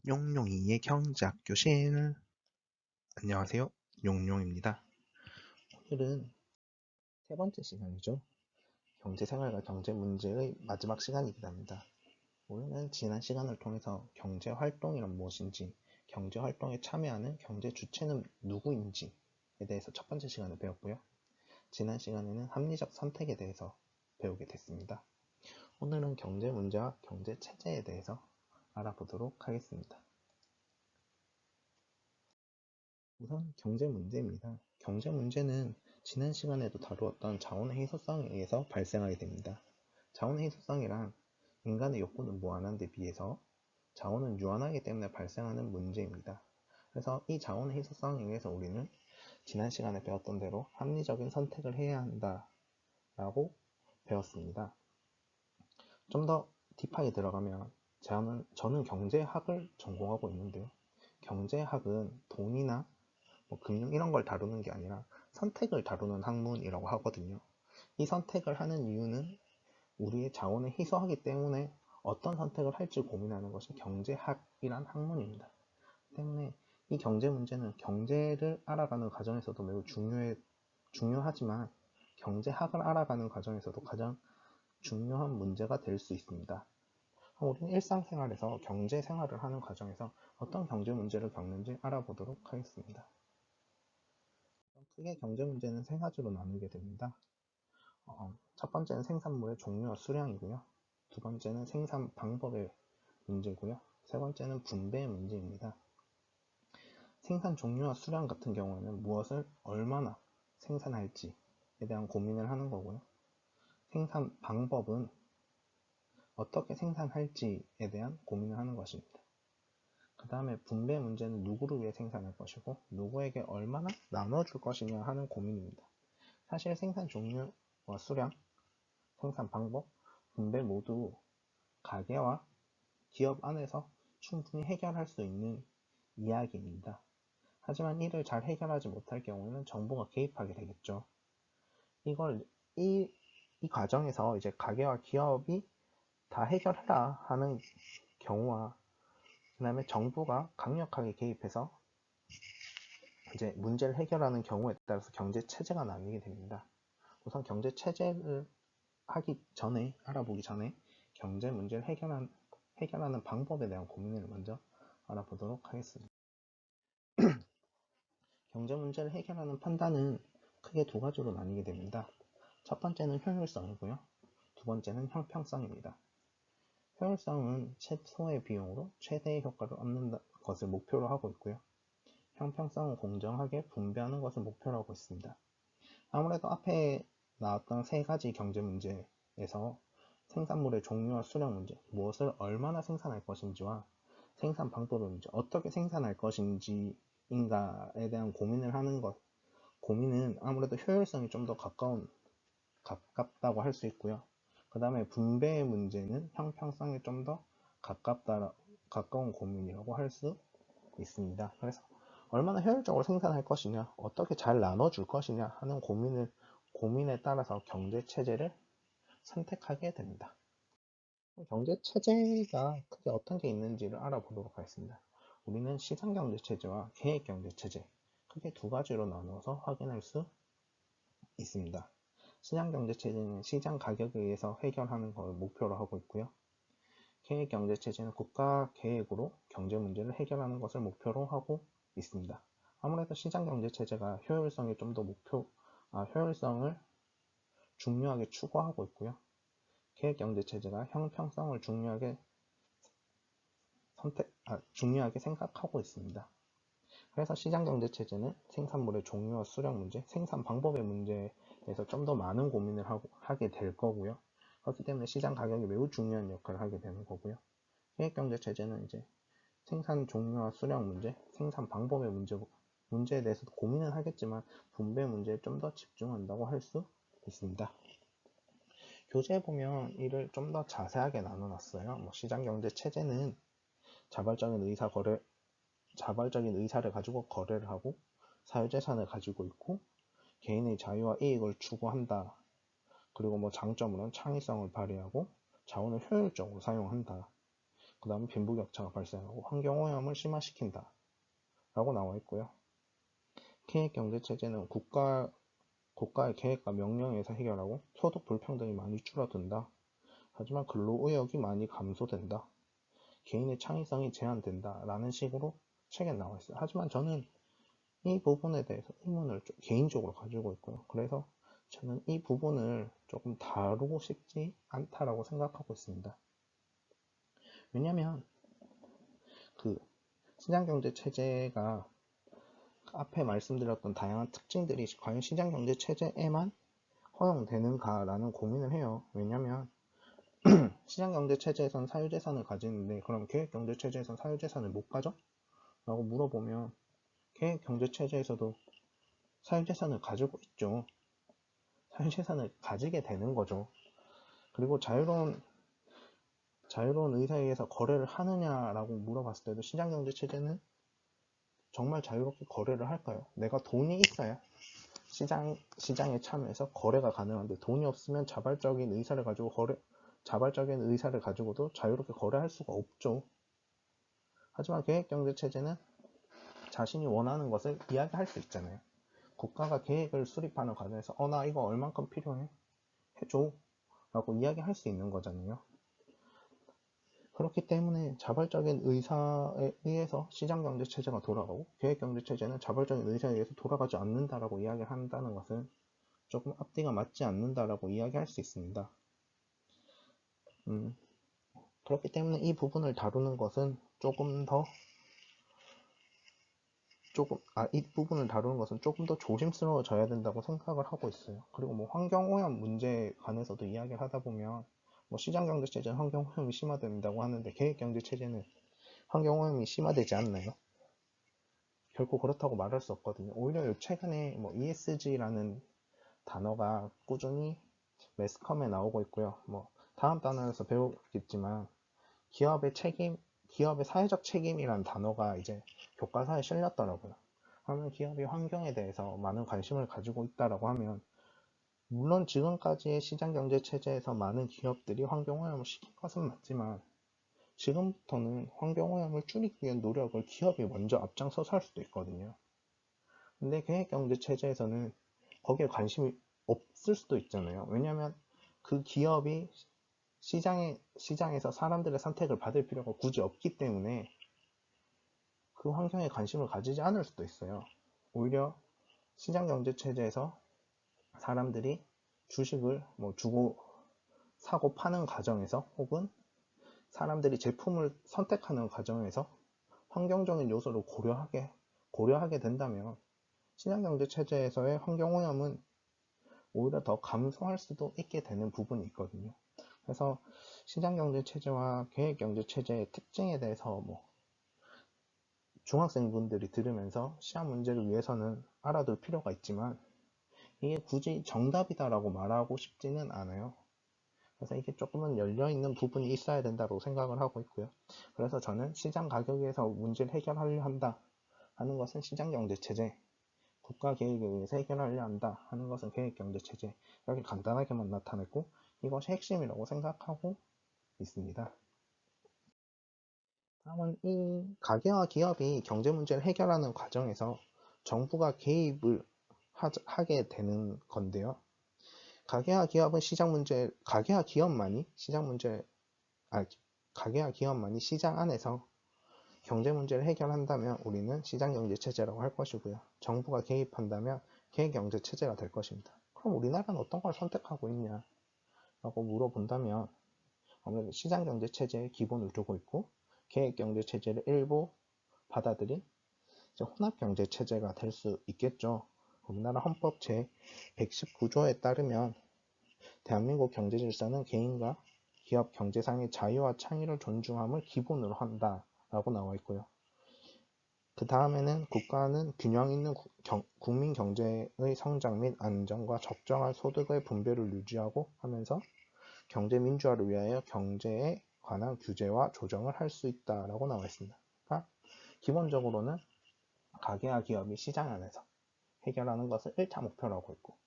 용용이의 경제학 교실. 안녕하세요. 용용입니다. 오늘은 세 번째 시간이죠. 경제생활과 경제문제의 마지막 시간이기도 합니다. 우리는 지난 시간을 통해서 경제활동이란 무엇인지, 경제활동에 참여하는 경제 주체는 누구인지에 대해서 첫 번째 시간을 배웠고요. 지난 시간에는 합리적 선택에 대해서 배우게 됐습니다. 오늘은 경제문제와 경제체제에 대해서 알아보도록 하겠습니다. 우선 경제 문제입니다. 경제 문제는 지난 시간에도 다루었던 자원의 희소성에 의해서 발생하게 됩니다. 자원의 희소성이란 인간의 욕구는 무한한데 비해서 자원은 유한하기 때문에 발생하는 문제입니다. 그래서 이 자원의 희소성에 의해서 우리는 지난 시간에 배웠던 대로 합리적인 선택을 해야 한다라고 배웠습니다. 좀 더 딥하게 들어가면 저는 경제학을 전공하고 있는데요. 경제학은 돈이나 금융 이런 걸 다루는 게 아니라 선택을 다루는 학문이라고 하거든요. 이 선택을 하는 이유는 우리의 자원을 희소하기 때문에 어떤 선택을 할지 고민하는 것이 경제학이란 학문입니다. 때문에 이 경제 문제는 경제를 알아가는 과정에서도 매우 중요하지만 경제학을 알아가는 과정에서도 가장 중요한 문제가 될 수 있습니다. 우리는 일상생활에서 경제 생활을 하는 과정에서 어떤 경제 문제를 겪는지 알아보도록 하겠습니다. 크게 경제 문제는 세 가지로 나누게 됩니다. 첫 번째는 생산물의 종류와 수량이고요. 두 번째는 생산 방법의 문제고요. 세 번째는 분배의 문제입니다. 생산 종류와 수량 같은 경우에는 무엇을 얼마나 생산할지에 대한 고민을 하는 거고요. 생산 방법은 어떻게 생산할지에 대한 고민을 하는 것입니다. 그 다음에 분배 문제는 누구를 위해 생산할 것이고 누구에게 얼마나 나눠줄 것이냐 하는 고민입니다. 사실 생산 종류와 수량, 생산 방법, 분배 모두 가게와 기업 안에서 충분히 해결할 수 있는 이야기입니다. 하지만 이를 잘 해결하지 못할 경우에는 정부가 개입하게 되겠죠. 이 과정에서 이제 가게와 기업이 다 해결해라 하는 경우와 그 다음에 정부가 강력하게 개입해서 이제 문제를 해결하는 경우에 따라서 경제 체제가 나뉘게 됩니다. 우선 경제 체제를 알아보기 전에 경제 문제를 해결하는 방법에 대한 고민을 먼저 알아보도록 하겠습니다. 경제 문제를 해결하는 판단은 크게 두 가지로 나뉘게 됩니다. 첫 번째는 효율성이고요. 두 번째는 형평성입니다. 효율성은 최소의 비용으로 최대의 효과를 얻는 것을 목표로 하고 있고요. 형평성은 공정하게 분배하는 것을 목표로 하고 있습니다. 아무래도 앞에 나왔던 세 가지 경제 문제에서 생산물의 종류와 수량 문제, 무엇을 얼마나 생산할 것인지와 생산 방법의 문제, 어떻게 생산할 것인지인가에 대한 고민을 하는 것, 고민은 아무래도 효율성이 좀 더 가깝다고 할 수 있고요. 그 다음에 분배의 문제는 형평성에 좀 더 가까운 고민이라고 할 수 있습니다. 그래서 얼마나 효율적으로 생산할 것이냐, 어떻게 잘 나눠줄 것이냐 하는 고민에 따라서 경제 체제를 선택하게 됩니다. 경제 체제가 크게 어떤 게 있는지를 알아보도록 하겠습니다. 우리는 시장 경제 체제와 계획 경제 체제, 크게 두 가지로 나누어서 확인할 수 있습니다. 시장 경제 체제는 시장 가격에 의해서 해결하는 것을 목표로 하고 있고요. 계획 경제 체제는 국가 계획으로 경제 문제를 해결하는 것을 목표로 하고 있습니다. 아무래도 시장 경제 체제가 효율성이 좀 더 효율성을 중요하게 추구하고 있고요. 계획 경제 체제가 형평성을 중요하게 생각하고 있습니다. 그래서 시장 경제 체제는 생산물의 종류와 수량 문제, 생산 방법의 문제에서 좀 더 많은 고민을 하게 될 거고요. 그렇기 때문에 시장 가격이 매우 중요한 역할을 하게 되는 거고요. 계획 경제 체제는 이제 생산 종류와 수량 문제, 생산 방법의 문제에 대해서도 고민은 하겠지만 분배 문제에 좀 더 집중한다고 할 수 있습니다. 교재에 보면 이를 좀 더 자세하게 나눠놨어요. 시장 경제 체제는 자발적인 의사를 가지고 거래를 하고 사유재산을 가지고 있고 개인의 자유와 이익을 추구한다. 그리고 장점으로는 창의성을 발휘하고 자원을 효율적으로 사용한다. 그 다음에 빈부격차가 발생하고 환경오염을 심화시킨다 라고 나와 있고요. 계획경제체제는 국가의 계획과 명령에서 해결하고 소득 불평등이 많이 줄어든다. 하지만 근로의욕이 많이 감소된다. 개인의 창의성이 제한된다 라는 식으로 책에 나와 있어요. 하지만 저는 이 부분에 대해서 의문을 좀 개인적으로 가지고 있고요. 그래서 저는 이 부분을 조금 다루고 싶지 않다라고 생각하고 있습니다. 왜냐면 그 시장경제 체제가 앞에 말씀드렸던 다양한 특징들이 과연 시장경제 체제에만 허용되는가라는 고민을 해요. 왜냐면 시장경제 체제에선 사유재산을 가지는데 그럼 계획경제 체제에선 사유재산을 못 가져? 라고 물어보면 계획경제 체제에서도 사유재산을 가지고 있죠. 사유재산을 가지게 되는 거죠. 그리고 자유로운 의사에 의해서 거래를 하느냐라고 물어봤을 때도 시장경제 체제는 정말 자유롭게 거래를 할까요? 내가 돈이 있어야 시장에 참여해서 거래가 가능한데 돈이 없으면 자발적인 의사를 가지고도 자유롭게 거래할 수가 없죠. 하지만 계획경제 체제는 자신이 원하는 것을 이야기할 수 있잖아요. 국가가 계획을 수립하는 과정에서 나 이거 얼만큼 필요해? 해줘 라고 이야기할 수 있는 거잖아요. 그렇기 때문에 자발적인 의사에 의해서 시장경제체제가 돌아가고 계획경제체제는 자발적인 의사에 의해서 돌아가지 않는다라고 이야기를 한다는 것은 조금 앞뒤가 맞지 않는다라고 이야기할 수 있습니다. 그렇기 때문에 이 부분을 다루는 것은 조금 더 조심스러워져야 된다고 생각을 하고 있어요. 그리고 뭐 환경오염 문제에 관해서도 이야기를 하다 보면 뭐 시장경제체제는 환경오염이 심화된다고 하는데 계획경제체제는 환경오염이 심화되지 않나요? 결코 그렇다고 말할 수 없거든요. 오히려 최근에 뭐 ESG라는 단어가 꾸준히 매스컴에 나오고 있고요. 뭐 다음 단어에서 배우겠지만 기업의 사회적 책임이라는 단어가 이제 교과서에 실렸더라고요. 하면 기업이 환경에 대해서 많은 관심을 가지고 있다라고 하면 물론 지금까지의 시장경제 체제에서 많은 기업들이 환경오염을 시킨 것은 맞지만 지금부터는 환경오염을 줄이기 위한 노력을 기업이 먼저 앞장서서 할 수도 있거든요. 근데 계획경제 체제에서는 거기에 관심이 없을 수도 있잖아요. 왜냐하면 그 기업이 시장에서 사람들의 선택을 받을 필요가 굳이 없기 때문에 그 환경에 관심을 가지지 않을 수도 있어요. 오히려 시장경제 체제에서 사람들이 주식을 뭐 주고 사고 파는 과정에서 혹은 사람들이 제품을 선택하는 과정에서 환경적인 요소를 고려하게 된다면 시장경제 체제에서의 환경오염은 오히려 더 감소할 수도 있게 되는 부분이 있거든요. 그래서 시장경제 체제와 계획경제 체제의 특징에 대해서 뭐 중학생분들이 들으면서 시험 문제를 위해서는 알아둘 필요가 있지만 이게 굳이 정답이다라고 말하고 싶지는 않아요. 그래서 이게 조금은 열려있는 부분이 있어야 된다고 생각을 하고 있고요. 그래서 저는 시장 가격에서 문제를 해결하려 한다 하는 것은 시장경제체제, 국가계획에 의해서 해결하려 한다 하는 것은 계획경제체제, 이렇게 간단하게만 나타냈고 이것이 핵심이라고 생각하고 있습니다. 다음은 이 가게와 기업이 경제 문제를 해결하는 과정에서 정부가 개입을 하게 되는 건데요. 가게와 기업은 가게와 기업만이 시장 안에서 경제 문제를 해결한다면 우리는 시장경제 체제라고 할 것이고요. 정부가 개입한다면 계획경제 체제가 될 것입니다. 그럼 우리나라는 어떤 걸 선택하고 있냐? 라고 물어본다면 아무래도 시장경제 체제의 기본을 두고 있고 계획경제 체제를 일부 받아들인 혼합경제 체제가 될 수 있겠죠. 우리나라 헌법 제 119조에 따르면 대한민국 경제질서는 개인과 기업 경제상의 자유와 창의를 존중함을 기본으로 한다 라고 나와 있고요. 그 다음에는 국가는 균형 있는 국민 경제의 성장 및 안정과 적정한 소득의 분배를 유지하고 하면서 경제 민주화를 위하여 경제에 관한 규제와 조정을 할 수 있다라고 나와 있습니다. 그러니까 기본적으로는 가게와 기업이 시장 안에서 해결하는 것을 1차 목표라고 했고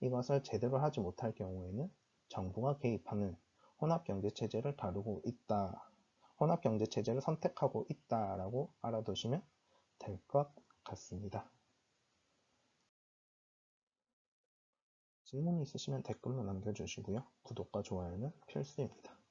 이것을 제대로 하지 못할 경우에는 정부가 개입하는 혼합경제체제를 다루고 있다. 혼합경제체제를 선택하고 있다라고 알아두시면 될 것 같습니다. 질문이 있으시면 댓글로 남겨주시고요. 구독과 좋아요는 필수입니다.